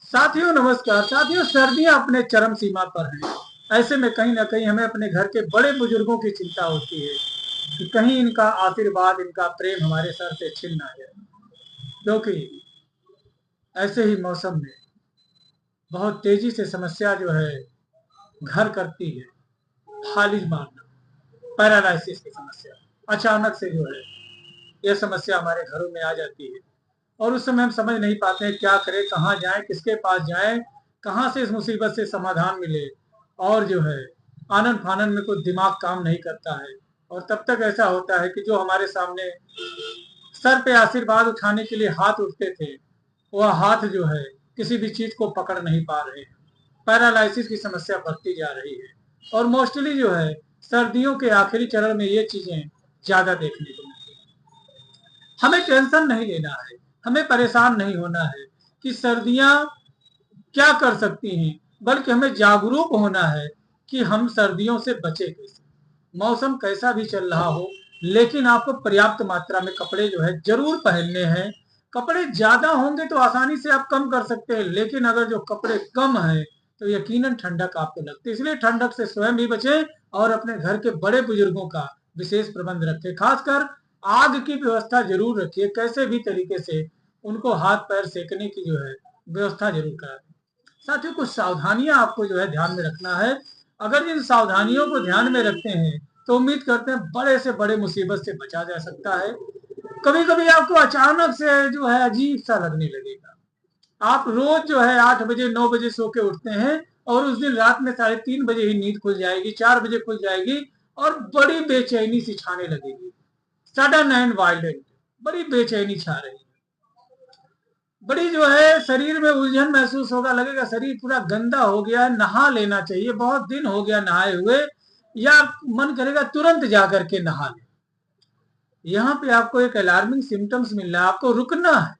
साथियों नमस्कार। साथियों, सर्दियां अपने चरम सीमा पर हैं। ऐसे में कहीं ना कहीं हमें अपने घर के बड़े बुजुर्गों की चिंता होती है कि कहीं इनका आशीर्वाद, इनका प्रेम हमारे सर से छिन ना जाए। क्योंकि ऐसे ही मौसम में बहुत तेजी से समस्या जो है घर करती है, फालिज मारना, पैरालिसिस की समस्या। अचानक से जो है यह समस्या हमारे घरों में आ जाती है और उस समय हम समझ नहीं पाते हैं क्या करें, कहाँ जाएं, किसके पास जाएं, कहाँ से इस मुसीबत से समाधान मिले। और जो है आनन फानन में कोई दिमाग काम नहीं करता है। और तब तक ऐसा होता है कि जो हमारे सामने सर पे आशीर्वाद उठाने के लिए हाथ उठते थे, वह हाथ जो है किसी भी चीज को पकड़ नहीं पा रहे हैं। पैरालिसिस की समस्या बढ़ती जा रही है और मोस्टली जो है सर्दियों के आखिरी चरण में ये चीजें ज्यादा देखने को मिलती हैं। हमें टेंशन नहीं लेना है, हमें परेशान नहीं होना है कि सर्दियां क्या कर सकती हैं, बल्कि हमें जागरूक होना है कि हम सर्दियों से बचे कैसे। मौसम कैसा भी चल रहा हो, लेकिन आपको पर्याप्त मात्रा में कपड़े जो है जरूर पहनने हैं। कपड़े ज्यादा होंगे तो आसानी से आप कम कर सकते हैं, लेकिन अगर जो कपड़े कम है तो यकीनन ठंडक आपको लगती है। इसलिए ठंडक से स्वयं भी बचें और अपने घर के बड़े बुजुर्गों का विशेष प्रबंध रखें। खासकर आग की व्यवस्था जरूर रखिए, कैसे भी तरीके से उनको हाथ पैर सेकने की जो है व्यवस्था जरूर करा दें। साथियों, कुछ सावधानियां आपको जो है ध्यान में रखना है। अगर इन सावधानियों को ध्यान में रखते हैं तो उम्मीद करते हैं बड़े से बड़े मुसीबत से बचा जा सकता है। कभी कभी आपको अचानक से जो है अजीब सा लगने लगेगा। आप रोज जो है 8 बजे 9 बजे सो के उठते हैं और उस दिन रात में 3:30 बजे ही नींद खुल जाएगी, 4 बजे खुल जाएगी और बड़ी बेचैनी सी छाने लगेगी। सडन एंड वायलेंट, बड़ी बेचैनी छा रही है। बड़ी जो है शरीर में उलझन महसूस होगा, लगेगा शरीर पूरा गंदा हो गया है, नहा लेना चाहिए, बहुत दिन हो गया नहाए हुए, या मन करेगा तुरंत जा करके नहा ले। यहाँ पे आपको एक अलार्मिंग सिम्टम्स मिल रहा है, आपको रुकना है।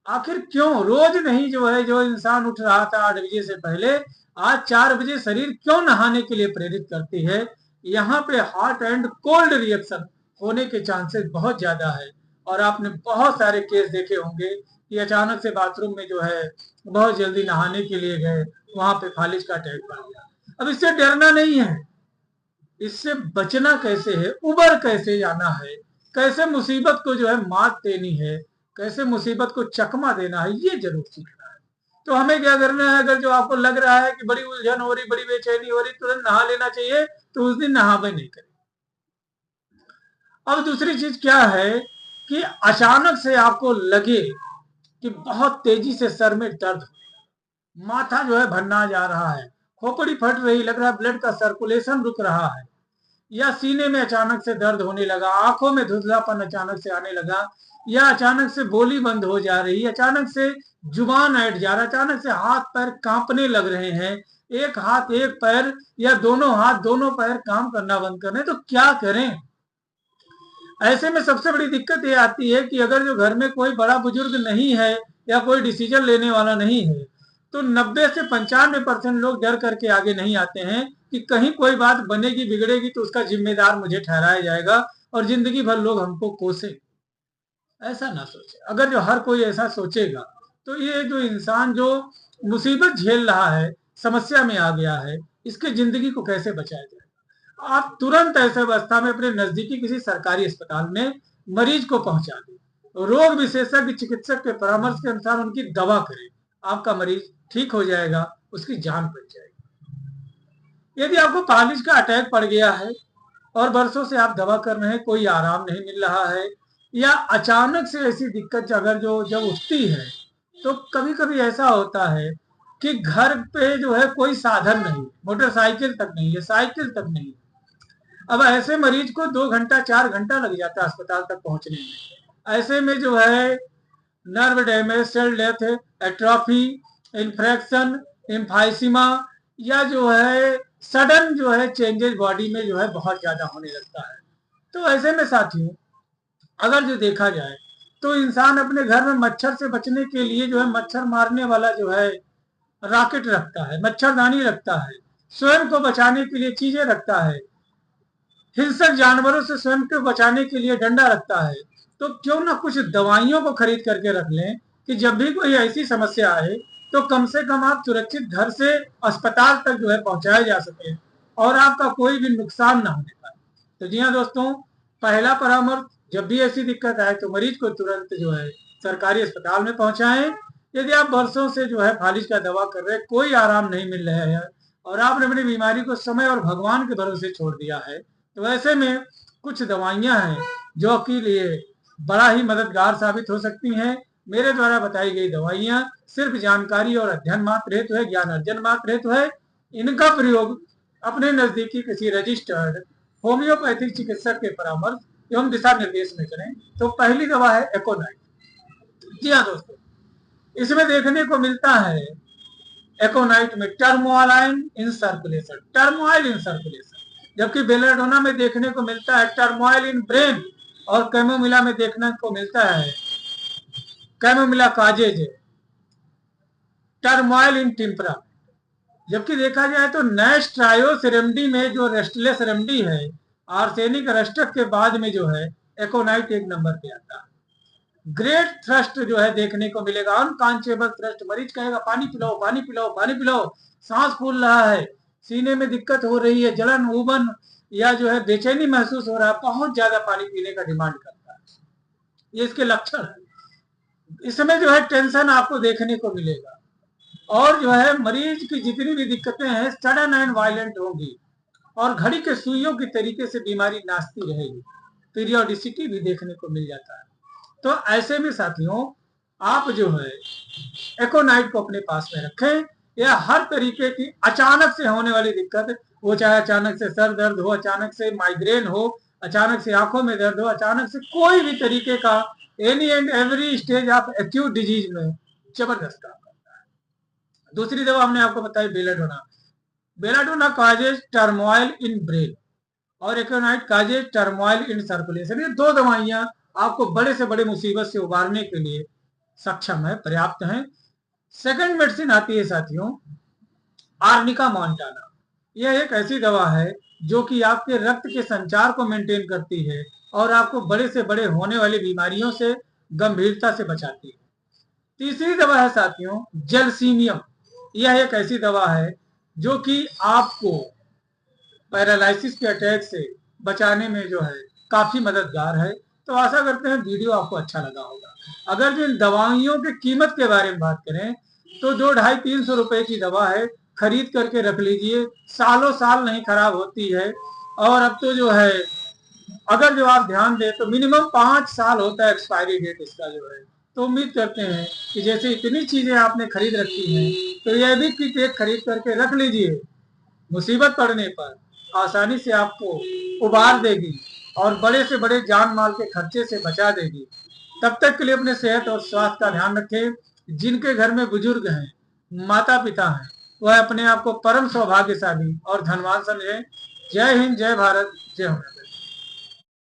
आखिर क्यों रोज नहीं जो है, जो इंसान उठ रहा था 8 बजे से पहले, आज 4 बजे शरीर क्यों नहाने के लिए प्रेरित करती है। यहाँ पे हॉट एंड कोल्ड रिएक्शन होने के चांसेस बहुत ज्यादा है। और आपने बहुत सारे केस देखे होंगे कि अचानक से बाथरूम में जो है बहुत जल्दी नहाने के लिए गए, वहां पे फालिज का अटैक पड़ गया। अब इससे डरना नहीं है, इससे बचना कैसे है, उबर कैसे जाना है, कैसे मुसीबत को जो है मात देनी है, कैसे मुसीबत को चकमा देना है, ये जरूर सीखना है। तो हमें क्या करना है, अगर जो आपको लग रहा है कि बड़ी उलझन हो रही, बड़ी बेचैनी हो रही, तुरंत नहा लेना चाहिए, तो उस दिन नहावे नहीं करें। अब दूसरी चीज क्या है कि अचानक से आपको लगे कि बहुत तेजी से सर में दर्द, माथा जो है भन्ना जा रहा है, खोपड़ी फट रही, लग रहा है ब्लड का सर्कुलेशन रुक रहा है, या सीने में अचानक से दर्द होने लगा, आंखों में धुंधलापन अचानक से आने लगा, या अचानक से बोली बंद हो जा रही, अचानक से जुबान ऐठ जा रहा, अचानक से हाथ पैर कांपने लग रहे हैं, एक हाथ एक पैर या दोनों हाथ दोनों पैर काम करना बंद कर रहे हैं, तो क्या करें। ऐसे में सबसे बड़ी दिक्कत ये आती है कि अगर जो घर में कोई बड़ा बुजुर्ग नहीं है या कोई डिसीजन लेने वाला नहीं है, तो 90 से 95% लोग डर करके आगे नहीं आते हैं कि कहीं कोई बात बनेगी बिगड़ेगी तो उसका जिम्मेदार मुझे ठहराया जाएगा और जिंदगी भर लोग हमको कोसे। ऐसा ना सोचे। अगर जो हर कोई ऐसा सोचेगा तो ये जो इंसान जो मुसीबत झेल रहा है, समस्या में आ गया है, इसके जिंदगी को कैसे बचाया जाए। आप तुरंत ऐसे अवस्था में अपने नजदीकी किसी सरकारी अस्पताल में मरीज को पहुंचा दें, रोग विशेषज्ञ चिकित्सक के परामर्श के अनुसार उनकी दवा करें। आपका मरीज ठीक हो जाएगा, उसकी जान बच जाएगी। यदि आपको पालिज का अटैक पड़ गया है और बरसों से आप दवा कर रहे हैं, कोई आराम नहीं मिल रहा है, या अचानक से ऐसी दिक्कत अगर जो जब उठती है, तो कभी कभी ऐसा होता है कि घर पे जो है कोई साधन नहीं, मोटरसाइकिल तक नहीं है, साइकिल तक नहीं है। अब ऐसे मरीज को 2 घंटा 4 घंटा लग जाता है अस्पताल तक पहुंचने में। ऐसे में जो है nerve damage, cell death, atrophy, infarction, emphysema, या जो है सडन जो है चेंजेस बॉडी में जो है बहुत ज्यादा होने लगता है। तो ऐसे में साथियों, अगर जो देखा जाए तो इंसान अपने घर में मच्छर से बचने के लिए जो है मच्छर मारने वाला जो है रॉकेट रखता है, मच्छरदानी रखता है, स्वयं को बचाने के लिए चीजें रखता है, हिंसक जानवरों से स्वयं को बचाने के लिए डंडा रखता है। तो क्यों ना कुछ दवाइयों को खरीद करके रख लें कि जब भी कोई ऐसी समस्या आए तो कम से कम आप सुरक्षित घर से अस्पताल तक जो है पहुंचाया जा सके और आपका कोई भी नुकसान ना होने पाए। तो जी हाँ दोस्तों, पहला परामर्श, जब भी ऐसी दिक्कत आए तो मरीज को तुरंत जो है सरकारी अस्पताल में पहुंचाएं। यदि आप वर्षों से जो है फालिज का दवा कर रहे हैं, कोई आराम नहीं मिल रहा है और आपने अपनी बीमारी को समय और भगवान के भरोसे छोड़ दिया है, तो ऐसे में कुछ दवाइयां हैं जो कि लिए बड़ा ही मददगार साबित हो सकती हैं। मेरे द्वारा बताई गई दवाइयां सिर्फ जानकारी और अध्ययन मात्र हेतु है, ज्ञान अर्जन मात्र हेतु है। इनका प्रयोग अपने नजदीकी किसी रजिस्टर्ड होम्योपैथिक चिकित्सक के परामर्श एवं दिशा निर्देश में करें। तो पहली दवा है एकोनाइट। जी हाँ दोस्तों, इसमें देखने को मिलता है एकोनाइट में turmoil in circulation, turmoil in circulation, जबकि बेलाडोना में देखने को मिलता है टर्मोइल इन ब्रेन और कैमोमिला में देखने को मिलता है chamomilla causes turmoil in tempera. जबकि देखा जाए तो नेक्स्ट ट्रायोस रेमडी में जो रेस्टलेस रेमडी है, आर्सेनिक रस्टक के बाद में जो है एकोनाइट एक नंबर पे आता है। ग्रेट थ्रस्ट जो है देखने को मिलेगा, अनकॉन्शियबल थ्रस्ट, मरीज कहेगा पानी पिलाओ पानी पिलाओ पानी पिलाओ, सांस फूल रहा है, सीने में दिक्कत हो रही है, जलन उबन या जो है बेचैनी महसूस हो रहा है, बहुत ज्यादा पानी पीने का डिमांड करता है, ये इसके लक्षण है। इसमें जो है टेंशन आपको देखने को मिलेगा और जो है मरीज की जितनी भी दिक्कतें हैं सडन एंड वायलेंट होंगी और घड़ी के सुइयों की तरीके से बीमारी नाचती रहेगी, पीरियोडिसिटी भी देखने को मिल जाता है। तो ऐसे में साथियों, आप जो है एकोनाइट को अपने पास में रखें। यह हर तरीके की अचानक से होने वाली दिक्कत, वो चाहे अचानक से सर दर्द हो, अचानक से माइग्रेन हो, अचानक से आंखों में दर्द हो, अचानक से कोई भी तरीके का any and every stage of acute disease में जबरदस्त काम करता है। दूसरी दवा हमने आपको बताई belladonna, belladonna causes turmoil in brain और एकोनाइट काजेज टर्मोइल इन सर्कुलेशन। ये दो दवाइयां आपको बड़े से बड़े मुसीबत से उबारने के लिए सक्षम है, पर्याप्त है। सेकंड मेडिसिन आती है साथियों आर्निका मॉन्टाना। यह एक ऐसी दवा है जो कि आपके रक्त के संचार को मेंटेन करती है और आपको बड़े से बड़े होने वाली बीमारियों से गंभीरता से बचाती है। तीसरी दवा है साथियों जेलसीमियम। यह एक ऐसी दवा है जो कि आपको पैरालिसिस के अटैक से बचाने में जो है काफी मददगार है। तो आशा करते हैं वीडियो आपको अच्छा लगा होगा। अगर जो इन दवाइयों की कीमत के बारे में बात करें तो 200-250-300 रुपए की दवा है, खरीद करके रख लीजिए, सालों साल नहीं खराब होती है। और अब तो जो है अगर जो आप ध्यान दें तो मिनिमम 5 साल होता है एक्सपायरी डेट इसका जो है। तो उम्मीद करते हैं कि जैसे इतनी चीजें आपने खरीद रखी हैं तो यह भी किट एक खरीद करके रख लीजिए, मुसीबत पड़ने पर आसानी से आपको उबार देगी और बड़े से बड़े जान माल के खर्चे से बचा देगी। तब तक के लिए अपने सेहत और स्वास्थ्य का ध्यान रखें। जिनके घर में बुजुर्ग हैं, माता पिता हैं, वह अपने आप को परम सौभाग्यशाली और धनवान समझें। जय हिंद, जय भारत, जय होमियोपैथी।